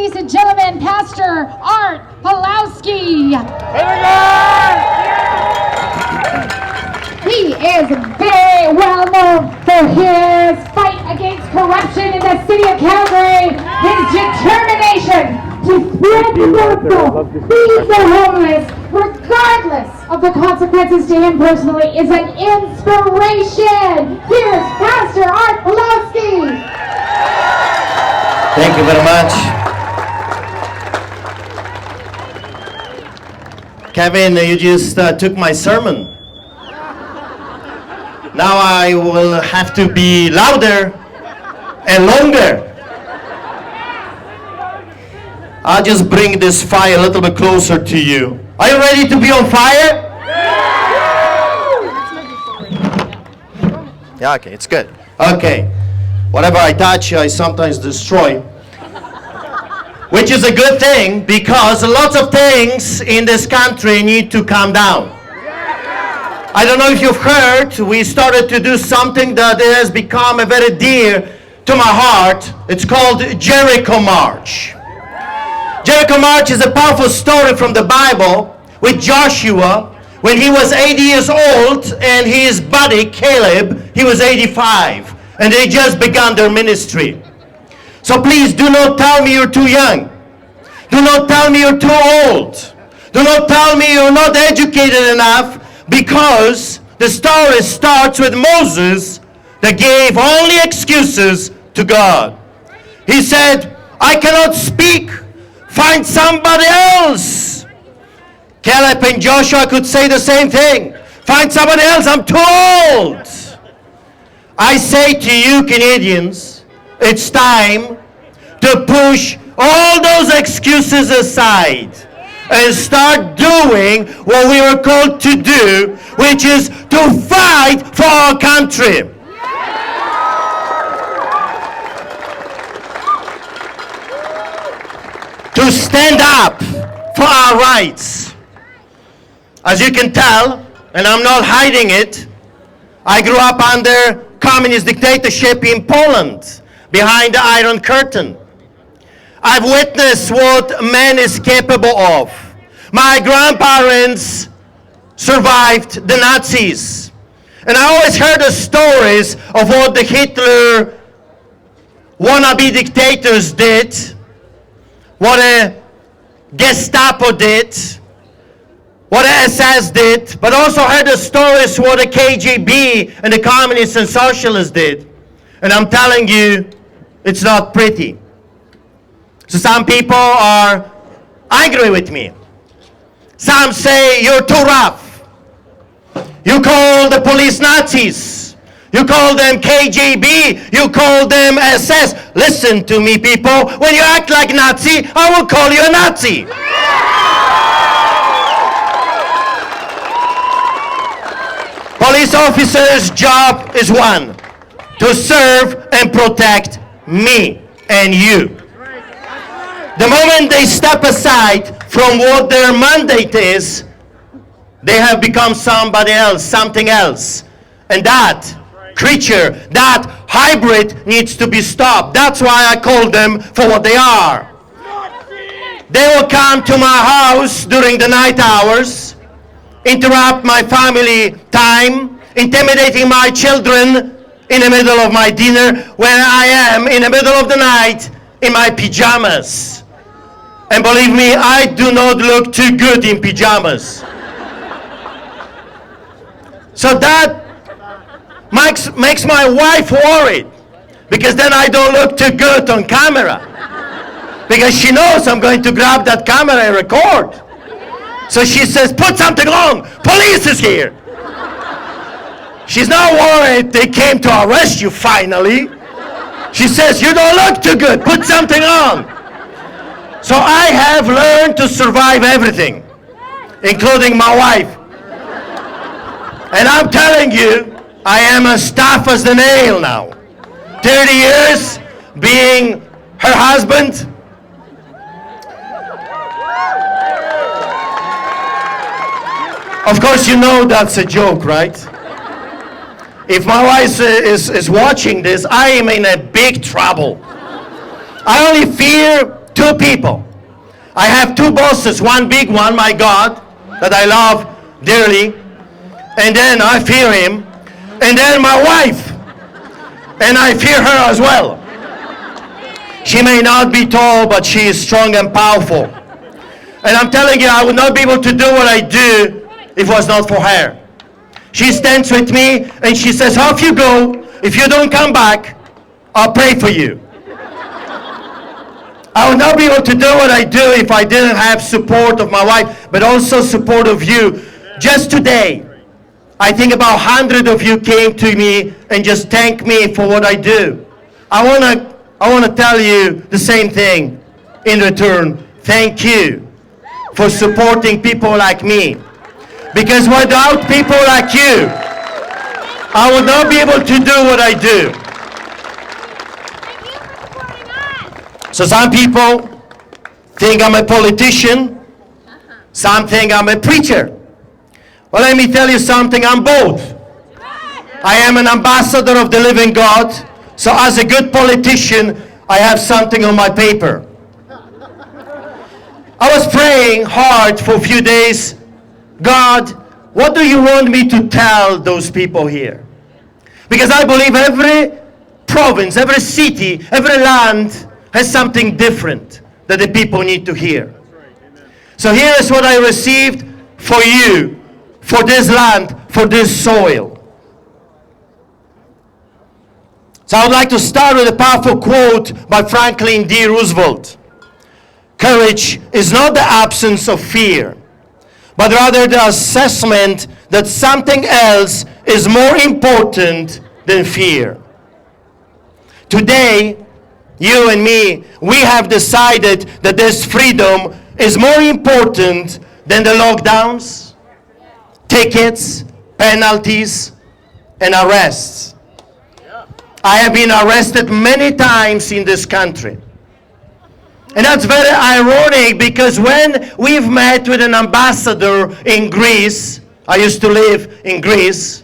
ladies and gentlemen, Pastor Artur Pawlowski. He is very well known for his fight against corruption in the city of Calgary, his determination to spread the gospel, feed the homeless, regardless of the consequences to him personally, is an inspiration. Here's Pastor Artur Pawlowski. Thank you very much. Kevin, you just took my sermon. Now I will have to be louder and longer. I'll just bring this fire a little bit closer to you. Are you ready to be on fire? Yeah, okay, it's good. Okay. Whatever I touch, I sometimes destroy. Which is a good thing, because lots of things in this country need to calm down. I don't know if you've heard, we started to do something that has become very dear to my heart. It's called Jericho March. Jericho March is a powerful story from the Bible with Joshua when he was 80 years old and his buddy Caleb, he was 85. And they just began their ministry. So please do not tell me you're too young. Do not tell me you're too old. Do not tell me you're not educated enough, because the story starts with Moses that gave only excuses to God. He said, I cannot speak. Find somebody else. Caleb and Joshua could say the same thing. Find somebody else. I'm too old. I say to you, Canadians, it's time to push all those excuses aside and start doing what we were called to do, which is to fight for our country. To stand up for our rights. As you can tell, and I'm not hiding it, I grew up under communist dictatorship in Poland, behind the Iron Curtain. I've witnessed what man is capable of. My grandparents survived the Nazis. And I always heard the stories of what the Hitler wannabe dictators did, what a Gestapo did, what the SS did, but also heard the stories what the KGB and the communists and socialists did. And I'm telling you, it's not pretty. So some people are angry with me. Some say you're too rough. You call the police Nazis. You call them KGB. You call them SS. Listen to me, people. When you act like Nazi, I will call you a Nazi. Police officers' job is one, to serve and protect me and you. The moment they step aside from what their mandate is, they have become somebody else, something else. And that creature, that hybrid needs to be stopped. That's why I call them for what they are. They will come to my house during the night hours, interrupt my family time, intimidating my children in the middle of my dinner when I am in the middle of the night in my pajamas. And believe me, I do not look too good in pajamas. So that makes my wife worried, because then I don't look too good on camera. Because she knows I'm going to grab that camera and record. So she says, put something on, police is here. She's not worried they came to arrest you finally. She says, you don't look too good, put something on. So I have learned to survive everything, including my wife. And I'm telling you, I am as tough as the nail now. 30 years being her husband. Of course, you know that's a joke, right? If my wife is watching this, I am in a big trouble. I only fear Two people. I have two bosses, one big one, my God, that I love dearly, and then I fear him, and then my wife, and I fear her as well. She may not be tall, but she is strong and powerful. And I'm telling you, I would not be able to do what I do if it was not for her. She stands with me and she says, off you go. If you don't come back, I'll pray for you. I would not be able to do what I do if I didn't have support of my wife, but also support of you. Just today, I think about 100 of you came to me and just thanked me for what I do. I want to tell you the same thing in return. Thank you for supporting people like me. Because without people like you, I would not be able to do what I do. So some people think I'm a politician. Some think I'm a preacher. Well, let me tell you something, I'm both. I am an ambassador of the living God. So as a good politician, I have something on my paper. I was praying hard for a few days. God, what do you want me to tell those people here? Because I believe every province, every city, every land has something different that the people need to hear. So here is what I received for you, for this land, for this soil. So I would like to start with a powerful quote by Franklin D. Roosevelt. Courage is not the absence of fear, but rather the assessment that something else is more important than fear. Today, you and me, we have decided that this freedom is more important than the lockdowns, tickets, penalties, and arrests. I have been arrested many times in this country. And that's very ironic because when we've met with an ambassador in Greece, I used to live in Greece,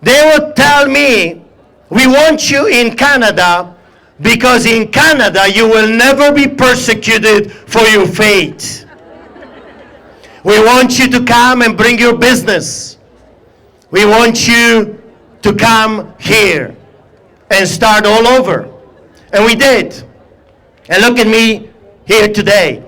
they would tell me, we want you in Canada because in Canada you will never be persecuted for your faith. We want you to come and bring your business. We want you to come here and start all over. And we did. And look at me here today.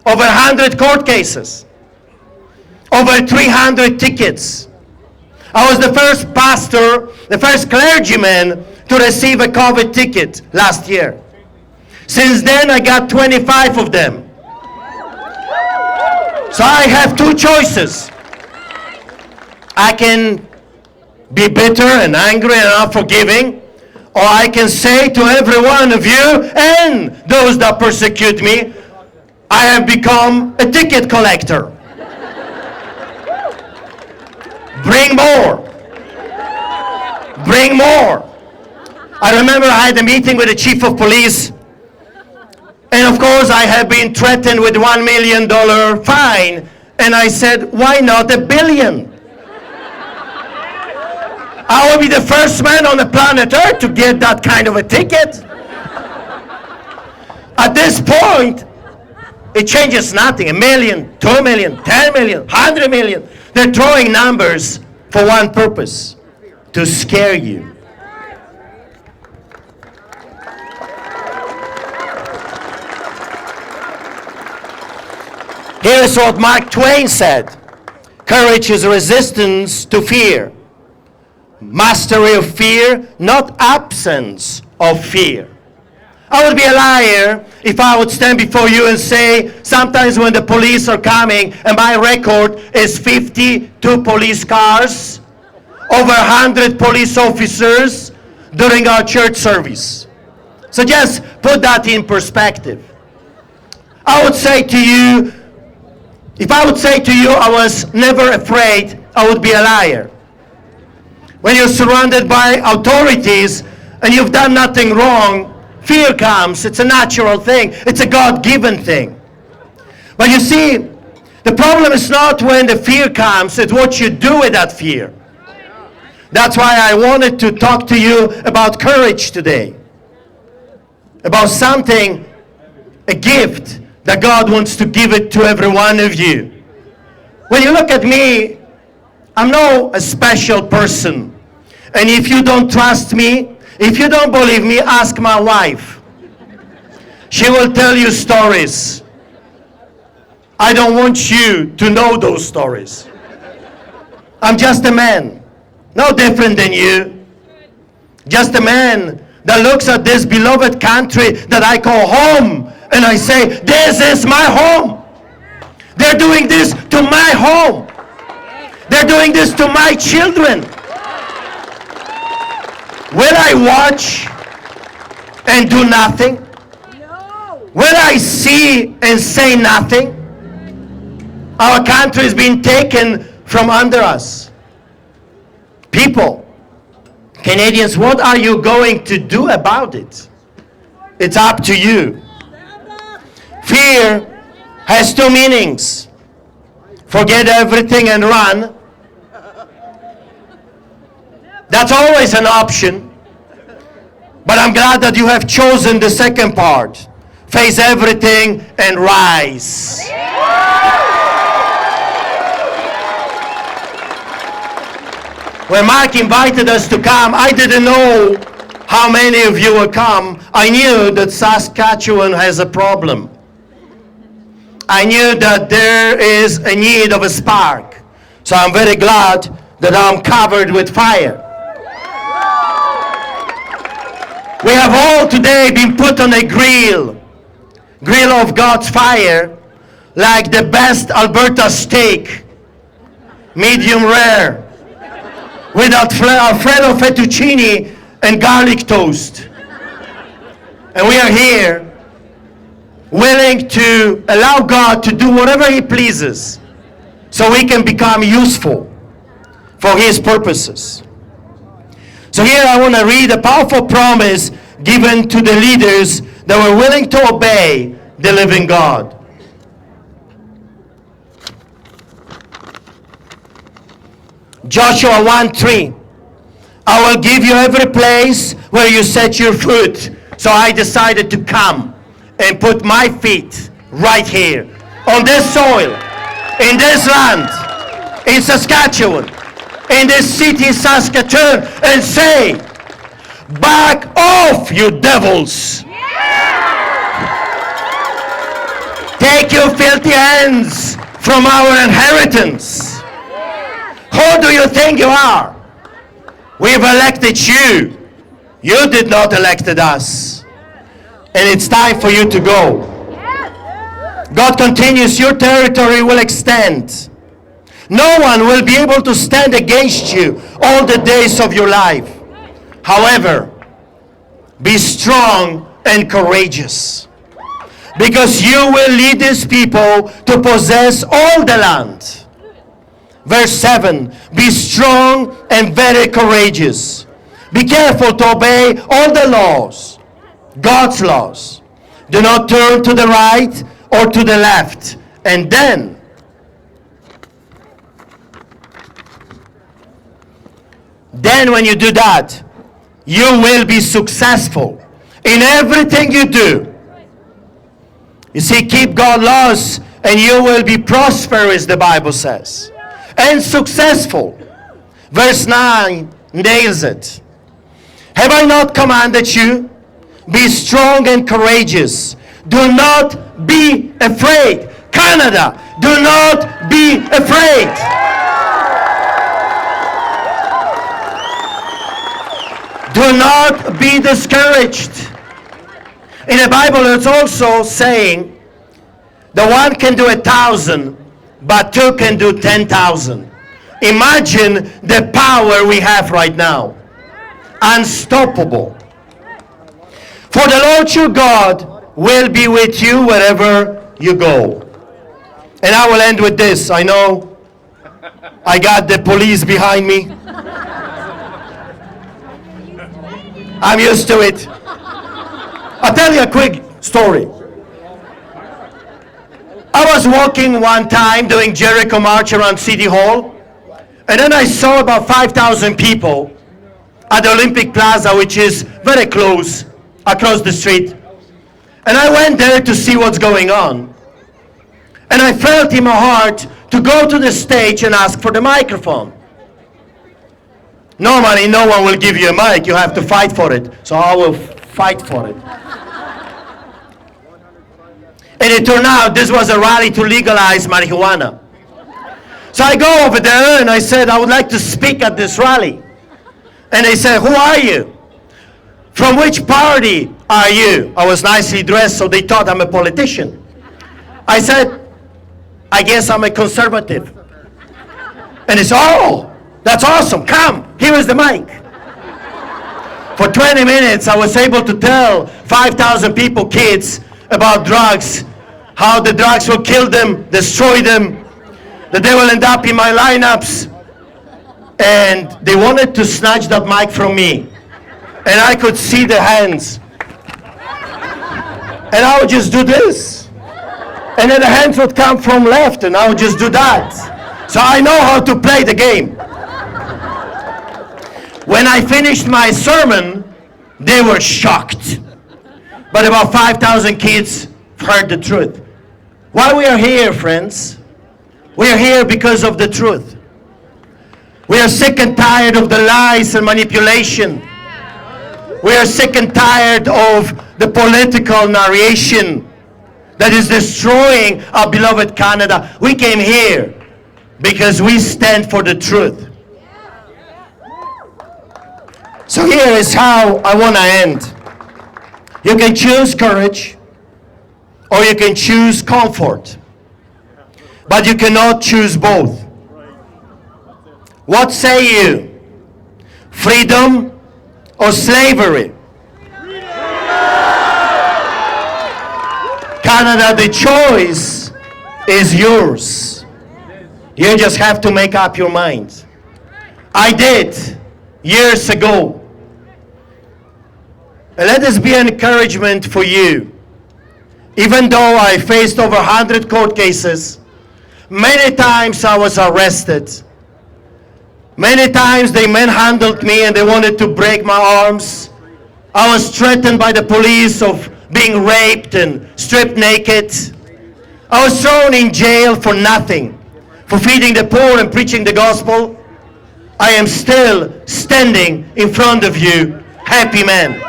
Over 100 court cases. Over 300 tickets. I was the first pastor, the first clergyman to receive a COVID ticket last year. Since then, I got 25 of them. So I have two choices. I can be bitter and angry and unforgiving, or I can say to every one of you and those that persecute me, I have become a ticket collector. Bring more. Bring more. I remember I had a meeting with the chief of police, and of course I have been threatened with $1 million fine, and I said, why not $1 billion? I will be the first man on the planet Earth to get that kind of a ticket. At this point, it changes nothing. $1 million, $2 million, $10 million, $100 million. They're throwing numbers for one purpose, to scare you. Here's what Mark Twain said. Courage is resistance to fear. Mastery of fear, not absence of fear. I would be a liar if I would stand before you and say, sometimes when the police are coming, and my record is 52 police cars, over 100 police officers during our church service. So just put that in perspective. I would say to you, if I would say to you I was never afraid, I would be a liar. When you're surrounded by authorities and you've done nothing wrong, fear comes. It's a natural thing. It's a God-given thing. But you see, the problem is not when the fear comes, it's what you do with that fear. That's why I wanted to talk to you about courage today. About something a gift that God wants to give it to every one of you. When you look at me, I'm not a special person. And if you don't trust me, if you don't believe me, ask my wife. She will tell you stories. I don't want you to know those stories. I'm just a man, no different than you. Just a man that looks at this beloved country that I call home, and I say, this is my home. They're doing this to my home. They're doing this to my children. Will I watch and do nothing? No. Will I see and say nothing? Our country is being taken from under us. People, Canadians, what are you going to do about it? It's up to you. Fear has two meanings. Forget everything and run. That's always an option. But I'm glad that you have chosen the second part. Face everything and rise. When Mark invited us to come, I didn't know how many of you will come. I knew that Saskatchewan has a problem. I knew that there is a need of a spark. So I'm very glad that I'm covered with fire. We have all today been put on a grill of God's fire, like the best Alberta steak, medium rare, with Alfredo fettuccine and garlic toast. And we are here willing to allow God to do whatever He pleases so we can become useful for His purposes. So here I want to read a powerful promise given to the leaders that were willing to obey the living God. Joshua 1:3. I will give you every place where you set your foot. So I decided to come and put my feet right here on this soil, in this land, in Saskatchewan, in this city, Saskatoon, and say, back off, you devils. Take your filthy hands from our inheritance. Who do you think you are? We've elected you. You did not elect us. And it's time for you to go. God continues, your territory will extend. No one will be able to stand against you all the days of your life. However, be strong and courageous, because you will lead these people to possess all the land. Verse 7, be strong and very courageous. Be careful to obey all the laws, God's laws. Do not turn to the right or to the left. And then, when you do that, you will be successful in everything you do. You see, keep God's laws and you will be prosperous, the Bible says, and successful. Verse 9 nails it. Have I not commanded you? Be strong and courageous. Do not be afraid. Canada, do not be afraid. Do not be discouraged. In the Bible, it's also saying the one can do 1,000, but two can do 10,000. Imagine the power we have right now. Unstoppable. For the Lord your God will be with you wherever you go. And I will end with this. I know I got the police behind me. I'm used to it. I'll tell you a quick story. I was walking one time doing Jericho March around City Hall, and then I saw about 5,000 people at the Olympic Plaza, which is very close, across the street. And I went there to see what's going on. And I felt in my heart to go to the stage and ask for the microphone. Normally, no one will give you a mic. You have to fight for it. So I will fight for it. And it turned out this was a rally to legalize marijuana. So I go over there and I said, I would like to speak at this rally. And they said, who are you? From which party are you? I was nicely dressed, so they thought I'm a politician. I said, I guess I'm a conservative. And they said, oh, that's awesome. Come, here is the mic. For 20 minutes, I was able to tell 5,000 people, kids, about drugs, how the drugs will kill them, destroy them, that they will end up in my lineups. And they wanted to snatch that mic from me. And I could see the hands. And I would just do this. And then the hands would come from left, and I would just do that. So I know how to play the game. When I finished my sermon, they were shocked. But about 5,000 kids heard the truth. Why we are here, friends? We are here because of the truth. We are sick and tired of the lies and manipulation. We are sick and tired of the political narration that is destroying our beloved Canada. We came here because we stand for the truth. So here is how I want to end. You can choose courage or you can choose comfort, but you cannot choose both. What say you? Freedom or slavery? Canada, the choice is yours. You just have to make up your mind. I did years ago. And let this be an encouragement for you. Even though I faced over 100 court cases, many times I was arrested. Many times they manhandled me and they wanted to break my arms. I was threatened by the police of being raped and stripped naked. I was thrown in jail for nothing, for feeding the poor and preaching the gospel. I am still standing in front of you, happy man.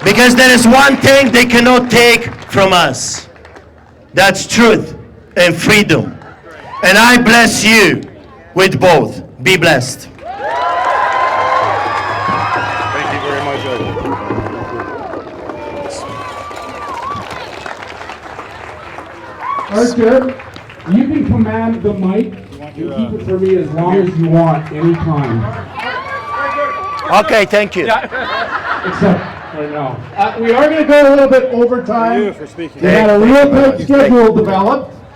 Because there is one thing they cannot take from us. That's truth and freedom. And I bless you with both. Be blessed. Thank you very much, Artur, you can command the mic and keep it for me as long as you want, anytime. Okay, thank you. Except right now. We are going to go a little bit over time. for speaking. We had a real tight schedule developed.